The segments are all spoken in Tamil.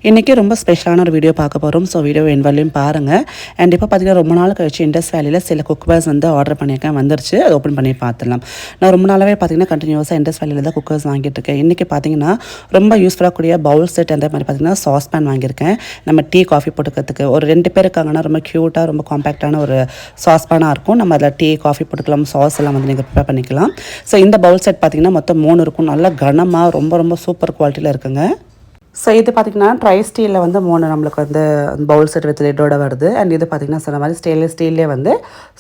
இன்றைக்கி ரொம்ப ஸ்பெஷலான ஒரு வீடியோ பார்க்க போகிறோம். ஸோ வீடியோ என்வர்லையும் பாருங்கள். அண்ட் இப்போ பார்த்தீங்கன்னா ரொம்ப நாள் கழிச்சு இண்டஸ் வேலியில் சில குக்கர்ஸ் வந்து ஆர்டர் பண்ணியிருக்கேன், வந்துருச்சு. அது ஓப்பன் பண்ணி பார்த்துடலாம். நான் ரொம்ப நாளாகவே பார்த்தீங்கன்னா கண்டினியூஸாக இண்டஸ் வேலியில் தான் குக்கர்ஸ் வாங்கிட்டு இருக்கேன். இன்றைக்கி பார்த்தீங்கன்னா ரொம்ப யூஸ்ஃபுல்லாக கூடிய பவுல் செட் அந்த மாதிரி பார்த்தீங்கன்னா சாஸ் பேன் வாங்கியிருக்கேன். நம்ம டீ காஃபி போட்டுக்கிறதுக்கு ஒரு 2 பேர் இருக்காங்கன்னா ரொம்ப க்யூட்டாக ரொம்ப காம்பேக்டான ஒரு சாஸ் பேனாக இருக்கும். நம்ம அதில் டீ காஃபி போட்டுக்கலாம், சாஸ் எல்லாம் வந்து நீங்கள் ப்ரிப்பேர் பண்ணிக்கலாம். ஸோ இந்த பவுல் செட் பார்த்தீங்கன்னா மொத்தம் 3 இருக்கும். நல்லா கனமாக ரொம்ப சூப்பர் குவாலிட்டியில் இருக்குங்க. ஸோ இது பார்த்திங்கன்னா ட்ரை ஸ்டீலில் வந்து 3 நம்மளுக்கு வந்து பவுல் செட் வித் லிட்டோட வருது. அண்ட் இது பார்த்திங்கன்னா சொன்ன மாதிரி ஸ்டெயின்லெஸ் ஸ்டீல்லே வந்து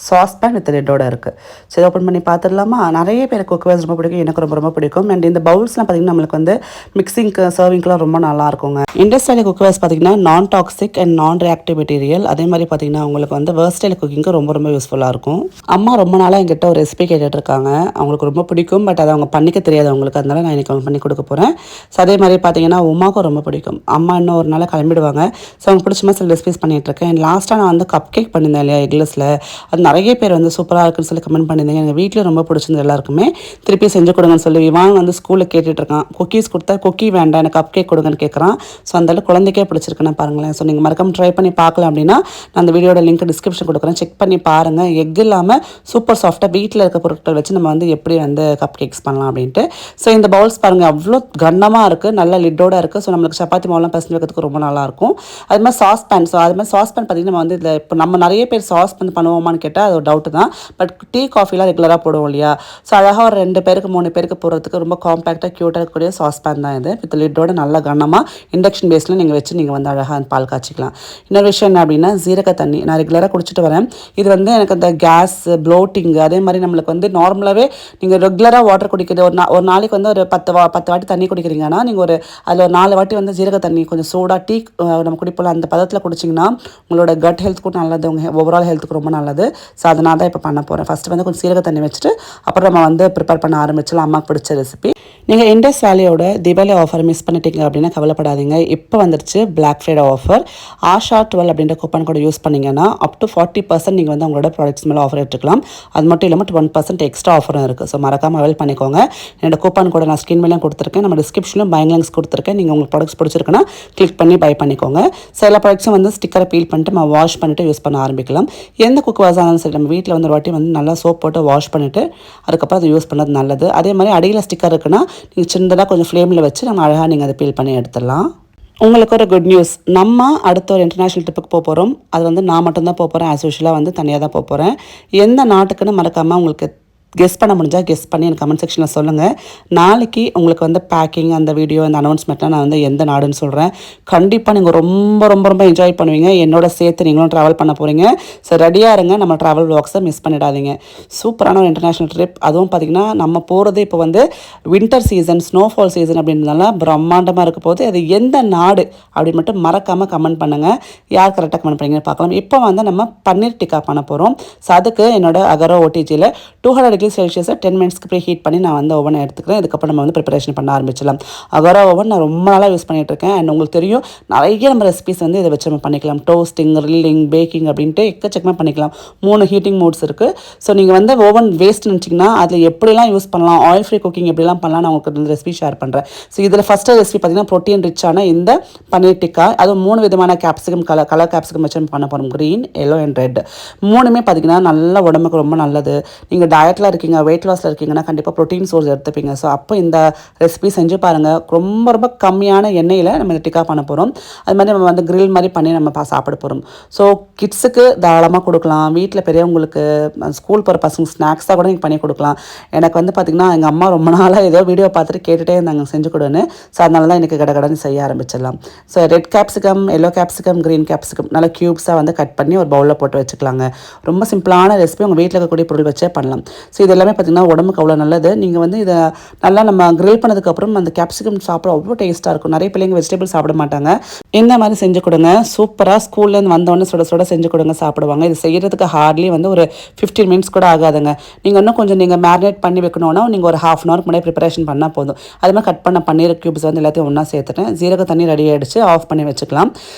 சாஸ் பேன் வித் லிட்டோட இருக்குது. ஸோ இதை ஓப்பன் பண்ணி பார்த்துடலாமா? நிறைய பேருக்கு குக்வேர்ஸ் ரொம்ப பிடிக்கும், எனக்கு ரொம்ப பிடிக்கும். அண்ட் இந்த பவுல்ஸ்லாம் பார்த்திங்கன்னா நம்மளுக்கு வந்து மிக்சிங்க்கு சர்விங்க்குலாம் ரொம்ப நல்லாயிருக்குங்க. இண்டஸ்ட்ரியல் குக்வேர்ஸ் பார்த்திங்கன்னா நான் டாக்ஸிக் அண்ட் நான் ரியாக்டிவ் மெட்டீரியல். அதே மாதிரி பார்த்திங்கன்னா உங்களுக்கு வந்து வெர்ஸ்டைல் குக்கிங்க்கு ரொம்ப யூஸ்ஃபுல்லாக இருக்கும். அம்மா ரொம்ப நாளாக என்கிட்ட ஒரு ரெசிபி கேட்டுட்ருக்காங்க. அவங்களுக்கு ரொம்ப பிடிக்கும், பட் அதை அவங்க பண்ணிக்க தெரியாது அவங்களுக்கு. அதனால நான் எனக்கு பண்ணி கொடுக்க போகிறேன். ஸோ அதே மாதிரி பார்த்திங்கன்னா உமாவுக்கும் ரொம்ப பிடிக்கும். அம்மா இன்னும் ஒரு நாள் கிளம்பிடுவாங்க. ஸோ அவங்க பிடிச்ச மாதிரி சில ரெசிபிஸ் பண்ணிகிட்ருக்கேன். லாஸ்ட்டாக நான் வந்து கப் கேக் பண்ணியிருந்தேன் இல்லையா எக்லெஸில், அது நிறைய பேர் வந்து சூப்பராக இருக்குன்னு சொல்லி கமெண்ட் பண்ணியிருந்தேங்க. எங்கள் வீட்டில் ரொம்ப பிடிச்சிருந்து எல்லாருக்குமே. திருப்பி செஞ்சு கொடுங்கன்னு சொல்லி இவான் வந்து ஸ்கூலில் கேட்டுட்ருக்கான். குக்கீஸ் கொடுத்தா குக்கி வேண்டாம், எனக்கு கப் கேக் கொடுங்கன்னு கேட்குறான். ஸோ அந்த குழந்தைக்கே பிடிச்சிருக்குன்னு பாருங்களேன். ஸோ நீங்கள் மறக்காம ட்ரை பண்ணி பார்க்கலாம் அப்படின்னா நான் அந்த வீடியோட லிங்க் டிஸ்கிரிப்ஷன் கொடுக்குறேன், செக் பண்ணி பாருங்கள். எக் இல்லாமல் சூப்பர் சாஃப்டாக வீட்டில் இருக்க பொருட்கள் வச்சு நம்ம வந்து எப்படி வந்து கப் கேக்ஸ் பண்ணலாம் அப்படின்ட்டு. ஸோ இந்த பவுல்ஸ் பாருங்கள், அவ்வளோ கனமாக இருக்குது, நல்ல லிட்டோட இருக்குது. ஸோ நம்மளுக்கு சப்பாத்தி மாவுலாம் பசங்க வைக்கிறதுக்கு ரொம்ப நல்லாயிருக்கும். அது மாதிரி சாஸ் பேன். ஸோ அது மாதிரி சாஸ் பேன் பார்த்திங்கன்னா நம்ம வந்து இதில் இப்போ நம்ம நிறைய பேர் சாஸ் பேன் பண்ணுவோமான்னு கேட்டால் அது ஒரு டவுட்டு தான். பட் டீ காஃபிலாம் ரெகுலராக போடுவோம் இல்லையா? ஸோ அழகாக ஒரு 2 பேருக்கு 3 பேருக்கு போடுறதுக்கு ரொம்ப காம்பேக்டாக க்யூட்டாக இருக்கக்கூடிய சாஸ் பேன் தான் இது. வித் லிட்டோட நல்ல கனமாக இண்டக்ஷன் பேஸில் நீங்கள் வச்சு நீங்கள் வந்து அழகாக பால் காய்ச்சிக்கலாம். இன்னொரு விஷயம் என்ன அப்படின்னா ஜீரக தண்ணி நான் ரெகுலராக குடிச்சிட்டு வரேன். இது வந்து எனக்கு அந்த கேஸ் ப்ளோட்டிங் அதே மாதிரி நம்மளுக்கு வந்து நார்மலாகவே நீங்கள் ரெகுலராக வாட்டர் குடிக்கிறது ஒரு நாளைக்கு வந்து ஒரு 10 வாட்டி தண்ணி குடிக்கிறீங்கன்னா நீங்கள் ஒரு அதில் ஒரு 4 வாட்டி வந்து ஜீரக தண்ணி கொஞ்சம் சூடாக டீ நம்ம குடிப்போம் அந்த பதத்தில் குடிச்சிங்கன்னா உங்களோட கட் ஹெல்த்துக்கும் நல்லது, உங்கள் ஓவரால் ஹெல்த்துக்கு ரொம்ப நல்லது. ஸோ அதனால தான் இப்போ பண்ண போகிறேன். ஃபஸ்ட்டு வந்து கொஞ்சம் சீரக தண்ணி வச்சுட்டு அப்புறம் நம்ம வந்து ப்ரிப்பேர் பண்ண ஆரம்பிச்சலாம். அம்மாவுக்கு பிடிச்ச ரெசிபி. நீங்கள் இண்டஸ் வேலியோட தீபாவளி ஆஃபர் மிஸ் பண்ணிட்டீங்க அப்படின்னா கவலைப்படாதீங்க. இப்போ வந்துருச்சு பிளாக் ஃப்ரைடே ஆஃபர். ஆஷா 12 அப்படின்ற கூப்பன் கூட யூஸ் பண்ணிங்கன்னா அப் டு 40% நீங்கள் வந்து உங்களோட ப்ராடக்ட்ஸ் மேலே ஆஃபர் எடுத்துக்கலாம். அது மட்டும் இல்லாமல் 1% எக்ஸ்ட்ரா ஆஃபரும் இருக்குது. ஸோ மறக்காமல் அவைல் பண்ணிக்கோங்க. என்னோட கூப்பன் கூட நான் ஸ்க்ரீன் மேலேயும் கொடுத்துருக்கேன், நம்ம டிஸ்கிரிப்ஷனிலும் பைங் லிங்க்ஸ் கொடுத்துருக்கேன். நீங்கள் உங்களுக்கு ப்ராடக்ட்ஸ் பிடிச்சிருக்குன்னா கிளிக் பண்ணி பை பண்ணிக்கோங்க. ஸோ எல்லா ப்ராடக்ட்ஸும் வந்து ஸ்டிக்கரை பீல் பண்ணிட்டு நம்ம வாஷ் பண்ணிவிட்டு யூஸ் பண்ண ஆரம்பிக்கலாம். எந்த குக்வேர்ஸாக இருந்தாலும் சரி நம்ம வீட்டில் வந்து ஒரு வாட்டி வந்து நல்லா சோப் போட்டு வாஷ் பண்ணிவிட்டு அதுக்கப்புறம் அதை யூஸ் பண்ணது நல்லது. அதே மாதிரி அடியில் ஸ்டிக்கர் இருக்குன்னா நீங்கள் சின்னதாக கொஞ்சம் ஃப்ளேமில் வச்சு நம்ம அழகாக நீங்கள் அதை பீல் பண்ணி எடுத்துடலாம். உங்களுக்கு ஒரு குட் நியூஸ், நம்ம அடுத்த ஒரு இன்டர்நேஷ்னல் ட்ரிப்புக்கு போக போகிறோம். அது வந்து நான் மட்டும்தான் போக போகிறேன். ஆஸ் யூஷுவலாக வந்து தனியாக தான் போக போகிறேன். எந்த நாட்டுக்குன்னு மறக்காமல் உங்களுக்கு கெஸ் பண்ண முடிஞ்சால் கெஸ் பண்ணி எனக்கு கமெண்ட் செக்ஷனில் சொல்லுங்கள். நாளைக்கு உங்களுக்கு வந்து பேக்கிங் அந்த வீடியோ அந்த அனௌன்ஸ்மெண்ட்லாம் நான் வந்து எந்த நாடுன்னு சொல்கிறேன். கண்டிப்பாக நீங்கள் ரொம்ப என்ஜாய் பண்ணுவீங்க. என்னோட சேர்த்து நீங்களும் ட்ராவல் பண்ண போகிறீங்க. ஸோ ரெடியாக இருங்க, நம்ம ட்ராவல் வ்ளாக்ஸை மிஸ் பண்ணிடாதீங்க. சூப்பரான ஒரு இன்டர்நேஷ்னல் ட்ரிப். அதுவும் பார்த்திங்கன்னா நம்ம போகிறது இப்போ வந்து வின்டர் சீசன், ஸ்னோஃபால் சீசன் அப்படின்றதுனால பிரம்மாண்டமாக இருக்க போது. அது எந்த நாடு அப்படின்னு மட்டும் மறக்காமல் கமெண்ட் பண்ணுங்கள். யார் கரெக்டாக கமெண்ட் பண்ணிங்கன்னு பார்க்கலாம். இப்போ வந்து நம்ம பன்னீர் டிக்கா பண்ண போகிறோம். ஸோ அதுக்கு என்னோட அகரோ ஓடிஜியில் 200 டிகிரி செல்சியஸை 10 மினிட்ஸ்க்கு ப்ரீ ஹீட் பண்ணி நான் வந்து ஓவனை எடுத்துக்கிறேன். இதுக்கப்புறம் நம்ம வந்து ப்ரிப்பரேஷன் பண்ண ஆரம்பிச்சிடலாம். அகரா ஓவன் நான் ரொம்ப நாளாக யூஸ் பண்ணிகிட்ருக்கேன். அண்ட் உங்களுக்கு தெரியும் நிறைய நம்ம ரெசிபிஸ் வந்து இதை வச்சு நம்ம பண்ணிக்கலாம். டோஸ்டிங், ரில்லிங், பேக்கிங் அப்படின்ட்டு எக்கச்சக்கமாக பண்ணிக்கலாம். 3 ஹீட்டிங் மோட்ஸ் இருக்குது. ஸோ நீங்கள் வந்து ஓவன் வேஸ்ட் நினச்சிங்கன்னா அதில் எப்படிலாம் யூஸ் பண்ணலாம், ஆயில் ஃப்ரீ குக்கிங் எப்படிலாம் பண்ணலாம் நான் உங்களுக்கு இந்த ரெசிபி ஷேர் பண்ணுறேன். ஸோ இதில் ஃபஸ்ட்டு ரெசிபி பார்த்திங்கன்னா ப்ரோட்டீன் ரிச்சான இந்த பன்னீர் டிக்கா. அதுவும் 3 விதமான கேப்சிகம் கலர் கேப்சிகம் வச்சு நம்ம பண்ண போகிறோம். Green, yellow and red. 3மே பார்த்திங்கன்னா நல்ல உடம்புக்கு ரொம்ப நல்லது. நீங்கள் டயட்டில் இருக்கீங்க, வெயிட் லாஸில் இருக்கீங்கன்னா கண்டிப்பாக ப்ரோட்டீன் சோர்ஸ் எடுத்துப்பீங்க. ஸோ அப்போ இந்த ரெசிபி செஞ்சு பாருங்கள். ரொம்ப கம்மியான எண்ணெயில் நம்ம இந்த டிக்கா பண்ண போகிறோம். அது மாதிரி நம்ம வந்து கிரில் மாதிரி பண்ணி நம்ம சாப்பிட போகிறோம். ஸோ கிட்ஸுக்கு தாராளமாக கொடுக்கலாம். வீட்டில் பெரியவங்களுக்கு, ஸ்கூல் போகிற பசங்க ஸ்நாக்ஸாக கூட நீங்கள் பண்ணி கொடுக்கலாம். எனக்கு வந்து பார்த்திங்கன்னா எங்கள் அம்மா ரொம்ப நாளாக ஏதோ வீடியோ பார்த்துட்டு கேட்டுகிட்டே இருந்தாங்க செஞ்சு கொடுன்னு. ஸோ அதனால தான் எனக்கு கடகடன்னு செய்ய ஆரம்பிச்சிடலாம். So red capsicum, yellow capsicum, green capsicum நல்லா க்யூப்ஸாக வந்து கட் பண்ணி ஒரு பவுலில் போட்டு வச்சுக்கலாங்க. ரொம்ப சிம்பிளான ரெசிபி, உங்கள் வீட்டில் இருக்கக்கூடிய பொருள் வச்சே பண்ணலாம். ஸோ இது எல்லாமே பார்த்திங்கன்னா உடம்புக்கு அவ்வளோ நல்லது. நீங்கள் வந்து இதை நல்லா நம்ம கிரில் பண்ணதுக்கப்புறம் அந்த கேப்சிகம் சாப்பிட அவ்வளோ டேஸ்ட்டாக இருக்கும். நிறைய பிள்ளைங்க வெஜிடபிள் சாப்பிட மாட்டாங்க. இந்த மாதிரி செஞ்சு கொடுங்க. சூப்பராக ஸ்கூல்லேருந்து வந்தோடனே சுட செஞ்சு கொடுங்க, சாப்பிடுவாங்க. இது செய்கிறதுக்கு ஹார்ட்லி வந்து ஒரு 15 மினிட்ஸ் கூட ஆகாதுங்க. நீங்கள் இன்னும் கொஞ்சம் நீங்கள் மேரினேட் பண்ணி வைக்கணும்னா நீங்கள் ஒரு ½ ஹவருக்கு முன்னாடி ப்ரிப்பரேஷன் பண்ணால் போதும். அது மாதிரி கட் பண்ண பன்னீர் க்யூப்ஸ் வந்து எல்லாத்தையும் ஒன்றா சேர்த்துட்டேன். ஜீரக தண்ணி ரெடி ஆகிடுச்சு, ஆஃப் பண்ணி வச்சுக்கலாம்.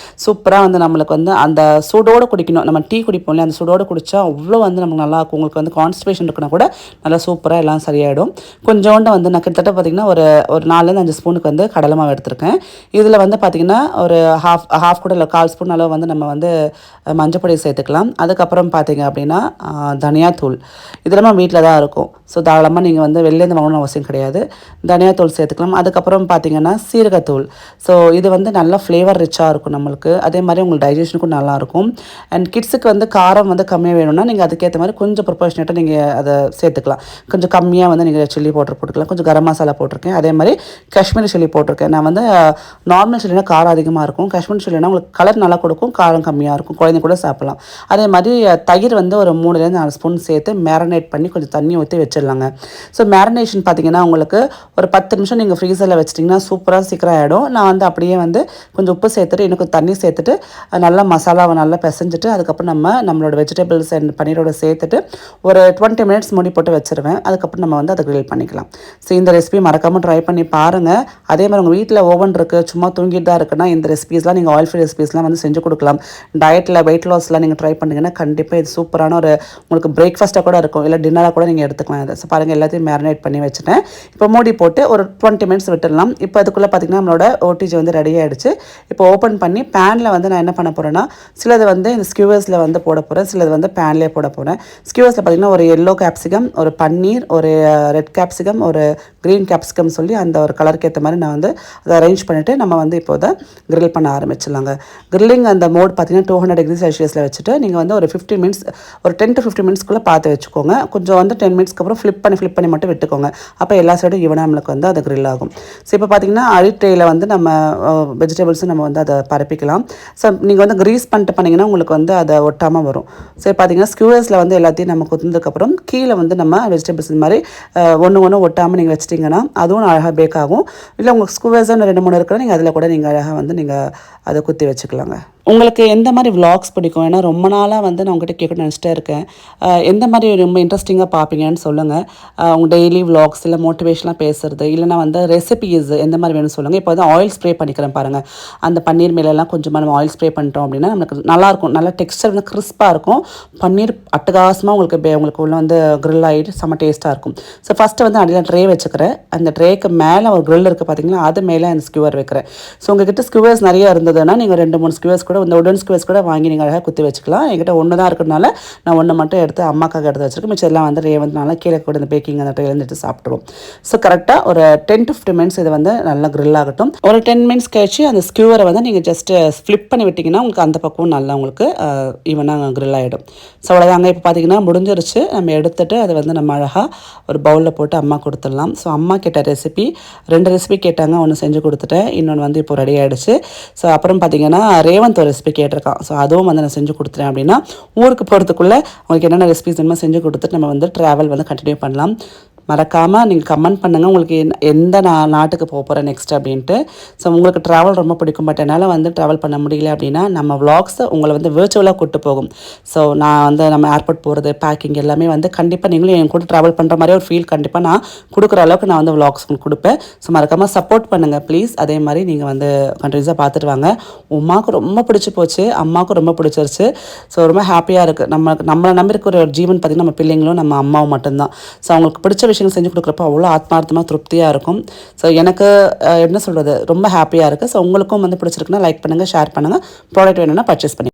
சூப்பராக வந்து நம்மளுக்கு வந்து அந்த சூடோடு குடிக்கணும். நம்ம டீ குடிப்போம்ல, அந்த சூடோடு குடித்தா அவ்வளோ வந்து நமக்கு நல்லாயிருக்கும். உங்களுக்கு வந்து கான்ஸ்டிபேஷன் இருக்குன்னா கூட நல்லா சூப்பராக எல்லாம் சரியாயிடும். கொஞ்சோண்டு வந்து நான் கிட்டத்தட்ட பார்த்திங்கன்னா ஒரு 4-5 ஸ்பூனுக்கு வந்து கடலை மாவு எடுத்திருக்கேன். இதில் வந்து பார்த்திங்கன்னா ஒரு ஹாஃப் கூட இல்லை 1/4 ஸ்பூன் அளவு வந்து நம்ம வந்து மஞ்சப்பொடி சேர்த்துக்கலாம். அதுக்கப்புறம் பார்த்திங்க அப்படின்னா தனியாத்தூள் இதெல்லாம் வீட்டில் தான் இருக்கும். ஸோ தாராளமாக நீங்கள் வந்து வெளிலேருந்து வாங்கணும்னு அவசியம் கிடையாது. தனியாத்தூள் சேர்த்துக்கலாம். அதுக்கப்புறம் பார்த்திங்கன்னா சீரகத்தூள். ஸோ இது வந்து நல்லா ஃப்ளேவர் ரிச்சாக இருக்கும் நம்மளுக்கு. அதே மாதிரி உங்களுக்கு டைஜஷனுக்கும் நல்லாயிருக்கும். அண்ட் கிட்ஸுக்கு வந்து காரம் வந்து கம்மியாக வேணும்னா நீங்கள் அதுக்கேற்ற மாதிரி கொஞ்சம் ப்ரொபோர்ஷனேட்டாக நீங்கள் அதை சேர்த்துக்கலாம். கொஞ்சம் கம்மியாக வந்து நீங்கள் சில்லி பவுடர் போட்டுக்கலாம். கொஞ்சம் கரம் மசாலா போட்டிருக்கேன். அதே மாதிரி காஷ்மீரி சில்லி போட்டிருக்கேன். நான் வந்து நார்மல் சில்லினா காரம் அதிகமாக இருக்கும். காஷ்மீரி சில்லினா உங்களுக்கு கலர் நல்லா கொடுக்கும், காரம் கம்மியாக இருக்கும். குழந்தை கூட சாப்பிடலாம். அதே மாதிரி தயிர் வந்து ஒரு 3-4 ஸ்பூன் சேர்த்து மேரினேட் பண்ணி கொஞ்சம் தண்ணி ஊற்றி வச்சிடலாங்க. ஸோ மேரினேஷன் பார்த்திங்கன்னா உங்களுக்கு ஒரு 10 நிமிஷம் நீங்கள் ஃப்ரீசரில் வச்சிட்டிங்கன்னா சூப்பராக சீக்கிரம் ஆகிடும். நான் வந்து அப்படியே வந்து கொஞ்சம் உப்பு சேர்த்துட்டு இன்னும் கொஞ்சம் தண்ணி சேர்த்துட்டு நல்லா மசாலாவை நல்லா பிசைஞ்சிட்டு அதுக்கப்புறம் நம்மளோட வெஜிடபிள்ஸ் அண்ட் பன்னீரோட சேர்த்துட்டு ஒரு 20 மினிட்ஸ் மூடி போட்டு வச்சுருவேன். அதுக்கப்புறம் நம்ம வந்து அதை கிரில் பண்ணிக்கலாம். ஸோ இந்த ரெசிபி மறக்காமல் ட்ரை பண்ணி பாருங்கள். அதே மாதிரி உங்கள் வீட்டில் ஓவன் இருக்குது, சும்மா தூங்கிட்டு தான் இருக்குன்னா இந்த ரெசிபீஸ்லாம் நீங்கள் ஆயில் ஃப்ரீ ரெசிபீஸ்லாம் வந்து செஞ்சு கொடுக்கலாம். டயட்டில் வெயிட் லாஸ்லாம் நீங்கள் ட்ரை பண்ணிங்கன்னா கண்டிப்பாக இது சூப்பரான ஒரு உங்களுக்கு பிரேக்ஃபாஸ்ட்டாக கூட இருக்கும், இல்லை டின்னராக கூட நீங்கள் எடுத்துக்கலாம். இதை ஸோ பாருங்கள் எல்லாத்தையும் மேரினேட் பண்ணி வச்சுட்டேன். இப்போ மூடி போட்டு ஒரு 20 மினிட்ஸ் விட்டுடலாம். இப்போ அதுக்குள்ளே பார்த்திங்கன்னா நம்மளோட ஓடிஜி வந்து ரெடி ஆகிடுச்சு. இப்போ ஓப்பன் பண்ணி பேனில் வந்து நான் என்ன பண்ண போகிறேன்னா சிலது வந்து இந்த ஸ்கியூவர்ஸில் வந்து போட போகிறேன், சிலது வந்து பேன்லேயே போட போகிறேன். ஸ்கியூவர்ஸில் பார்த்திங்கன்னா ஒரு எல்லோ கேப்சிகம், ஒரு பன்னீர், ஒரு ரெட் கேப்சிகம், ஒரு க்ரீன் கேப்சிகம் சொல்லி அந்த ஒரு கலருக்கு ஏற்ற மாதிரி நான் வந்து அதை அரேஞ்ச் பண்ணிவிட்டு நம்ம வந்து இப்போ அதை கிரில் பண்ண ஆரம்பிச்சிடலாங்க. கிரில்லிங் அந்த மோட் பார்த்திங்கன்னா 200 டிகிரி செல்சியஸில் வச்சுட்டு நீங்கள் வந்து ஒரு 15 மினிட்ஸ் ஒரு 10 to 15 மினிட்ஸ்க்குள்ளே பார்த்து வச்சுக்கோங்க. கொஞ்சம் வந்து 10 மினிட்ஸ்க்கு அப்புறம் ஃப்ளிப் பண்ணி மட்டும் விட்டுக்கோங்க. அப்போ எல்லா சைடும் ஈவனாக நம்மளுக்கு வந்து அது கிரில் ஆகும். ஸோ இப்போ பார்த்திங்கன்னா அடிட்ரேயில் வந்து நம்ம வெஜிடபிள்ஸும் நம்ம வந்து அதை பரப்பிக்கலாம். ஸோ நீங்கள் வந்து க்ரீஸ் பண்ணிட்டு பண்ணிங்கன்னா உங்களுக்கு வந்து அதை ஒட்டாமல் வரும். ஸோ பார்த்திங்கன்னா ஸ்கியூவர்ஸில் வந்து எல்லாத்தையும் நம்ம கொத்துனதுக்கப்புறம் கீழே வந்து நம்ம வெஜிடபிள்ஸ் இந்த மாதிரி ஒன்று ஒட்டாமல் நீங்கள் வச்சிட்டிங்கன்னா அதுவும் அழகாக பேக் ஆகும். இல்லை உங்களுக்கு ஸ்கியூவர்ஸ் 2-3 இருக்கிற நீங்கள் அதில் கூட நீங்கள் அழகாக வந்து நீங்கள் அதை குத்தி வச்சுக்கலாங்க. உங்களுக்கு எந்த மாதிரி விலாக்ஸ் பிடிக்கும்? ஏன்னா ரொம்ப நாளாக வந்து நான் உங்கள்கிட்ட கேட்கணும்னு நினச்சிட்டே இருக்கேன். எந்த மாதிரி ரொம்ப இன்ட்ரெஸ்டிங்காக பார்ப்பீங்கன்னு சொல்லுங்கள். உங்கள் டெய்லி விலாக்ஸ் இல்லை மோட்டிவேஷனாக பேசுகிறது இல்லைனா வந்து ரெசிபீஸ் எந்த மாதிரி வேணும்னு சொல்லுங்கள். இப்போ வந்து ஆயில் ஸ்ப்ரே பண்ணிக்கிறேன் பாருங்கள். அந்த பன்னீர் மேலெல்லாம் கொஞ்சமாக நம்ம ஆயில் ஸ்ப்ரே பண்ணிட்டோம் அப்படின்னா நமக்கு நல்லாயிருக்கும். நல்லா டெக்ஸ்டர் வந்து கிறிஸ்பாக இருக்கும். பன்னீர் அட்டகாசமாக உங்களுக்கு உள்ள வந்து க்ரில் ஆகிட்டு செம்ம டேஸ்ட்டாக இருக்கும். ஸோ ஃபஸ்ட்டு வந்து அடியில் ட்ரே வச்சுக்கிறேன். அந்த ட்ரேக்கு மேலே ஒரு க்ரில் இருக்குது பார்த்தீங்கன்னா அது மேலே அந்த ஸ்கியூவர் வைக்கிறேன். ஸோ உங்கள்கிட்ட ஸ்கியூவர்ஸ் நிறைய இருந்ததுன்னா நீங்கள் 2-3 ஸ்கியூவர்ஸ் கூட இந்த உடன் ஸ்கியூவர்ஸ் கூட வாங்கி நீங்கள் அழகாக குத்தி வச்சுக்கலாம். என்கிட்ட ஒன்று தான் இருக்கிறதுனால நான் ஒன்று மட்டும் எடுத்து அம்மாக்காக எடுத்து வச்சுருக்கேன். மிச்சம் எல்லாம் வந்து ரேவந்தனால கீழே கூட இந்த பேக்கிங் அந்த ட்ரேலேருந்து எடுத்து சாப்பிட்ருவோம். ஸோ கரெக்டாக ஒரு 10 to 15 மினிட்ஸ் இது வந்து நல்லா கிரில் ஆகட்டும். ஒரு 10 மினிட்ஸ் கழிச்சு அந்த ஸ்கியூவரை வந்து நீங்கள் ஜஸ்ட்டு ஃப்ளிப் பண்ணி விட்டிங்கன்னா உங்களுக்கு அந்த பக்கம் நல்லா உங்களுக்கு ஈவனாக கிரில் ஆகிடும். ஸோ அவ்வளோதாங்க. இப்போ பார்த்தீங்கன்னா முடிஞ்சிருச்சு. நம்ம எடுத்துகிட்டு அதை வந்து நம்ம அழகாக ஒரு பவுலில் போட்டு அம்மா கொடுத்துடலாம். ஸோ அம்மா கேட்ட ரெசிபி 2 ரெசிபி கேட்டாங்க. ஒன்று செஞ்சு கொடுத்துட்டேன், இன்னொன்று வந்து இப்போ ரெடி ஆகிடுச்சு. ஸோ அப்புறம் பார்த்தீங்கன்னா ரேவந்த் ஒரு ரெசிபி கேட்டிருக்கான். ஸோ அதுவும் வந்து நான் செஞ்சு கொடுத்துட்டேன். அப்படின்னா ஊருக்கு போகிறதுக்குள்ளே உங்களுக்கு என்னென்ன ரெசிபிஸ் வேணுமோ செஞ்சு கொடுத்துட்டு நம்ம வந்து ட்ராவல் வந்து கண்டினியூ பண்ணலாம். மறக்காமல் நீங்கள் கமெண்ட் பண்ணுங்கள் உங்களுக்கு எந்த நாட்டுக்கு போக போகிறேன் நெக்ஸ்ட் அப்படின்ட்டு. ஸோ உங்களுக்கு ட்ராவல் ரொம்ப பிடிக்கும், பட் என்னால் வந்து ட்ராவல் பண்ண முடியல அப்படின்னா நம்ம விலாக்ஸை உங்களை வந்து விர்ச்சுவலாக கூட்டு போகும். ஸோ நான் வந்து நம்ம ஏர்போர்ட் போகிறது பேக்கிங் எல்லாமே வந்து கண்டிப்பாக நீங்களும் என் கூட ட்ராவல் பண்ணுற மாதிரி ஒரு ஃபீல் கண்டிப்பாக நான் கொடுக்குற அளவுக்கு நான் வந்து விலாக்ஸ் உங்களுக்கு கொடுப்பேன். ஸோ மறக்காமல் சப்போர்ட் பண்ணுங்கள் ப்ளீஸ். அதே மாதிரி நீங்கள் வந்து கண்டினியூஸாக பார்த்துட்டு வாங்க. உமாவுக்கு ரொம்ப பிடிச்சி போச்சு, அம்மாவுக்கும் ரொம்ப பிடிச்சிருச்சு. ஸோ ரொம்ப ஹாப்பியாக இருக்குது. நம்மளை நம்பியிருக்க ஒரு ஜீவன் பார்த்திங்கன்னா நம்ம பிள்ளைங்களும் நம்ம அம்மாவும் மட்டும்தான். ஸோ அவங்களுக்கு பிடிச்ச விஷயங்கள் செஞ்சு கொடுக்குறப்ப அவ்வளோ ஆத்மார்த்தமாக திருப்தியாக இருக்கும். ஸோ எனக்கு என்ன சொல்கிறது ரொம்ப ஹாப்பியாக இருக்குது. ஸோ உங்களுக்கும் வந்து பிடிச்சிருக்குன்னா லைக் பண்ணுங்கள், ஷேர் பண்ணுங்கள். ப்ராடக்ட் வேணும்னா பர்ச்சேஸ் பண்ணி